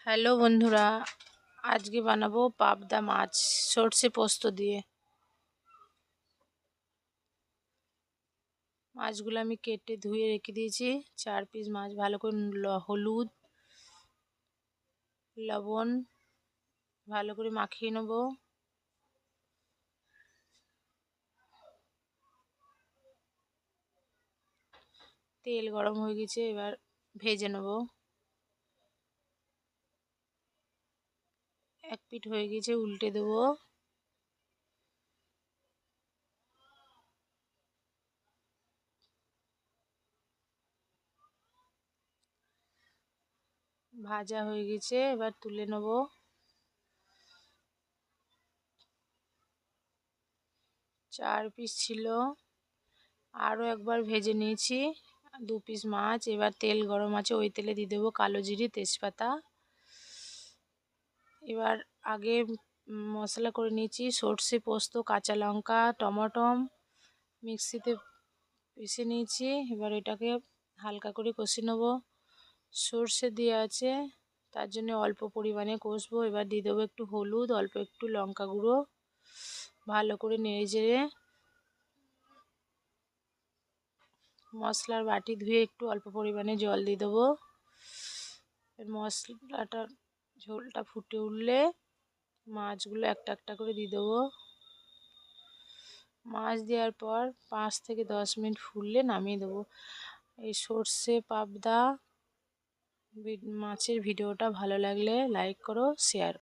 Hello বন্ধুরা, আজকে বানাবো পাবদা মাছ সর্ষে পোস্ত দিয়ে। মাছগুলো আমি কেটে ধুয়ে রেখে দিয়েছি। 4 পিস মাছ ভালো করে হলুদ লবণ ভালো করে মাখিয়ে নেব। তেল গরম হয়ে গেছে, এবার ভেজে নেব। এক পিঠ হয়ে গেছে, উল্টে দেবো। ভাজা হয়ে গেছে, এবার তুলে নেব। চার পিস ছিল, আরও একবার ভেজে নিয়েছি 2 পিস মাছ। এবার তেল গরম আছে, ওই তেলে দিয়ে দেবো কালো জিরে তেজপাতা। এবার আগে মশলা করে নিয়েছি সর্ষে পোস্ত কাঁচা লঙ্কা টমেটো মিক্সিতে পিষে নিয়েছি। এবার এটাকে হালকা করে কষে নেব। সর্ষে দিয়ে আছে, তার জন্য অল্প পরিমাণে কষবো। এবার দিয়ে দেবো একটু হলুদ, অল্প একটু লঙ্কা গুঁড়ো, ভালো করে নেড়ে চেড়ে মশলার বাটি ধুয়ে একটু অল্প পরিমাণে জল দিয়ে দেবো। মশলাটার ঝোলটা ফুটে উঠলে মাছগুলো একটা একটা করে দিয়ে দেবো। মাছ দেওয়ার পর 5 থেকে 10 মিনিট ফুটলে নামিয়ে দেবো। এই সর্ষে পাবদা মাছের ভিডিওটা ভালো লাগলে লাইক করো, শেয়ার।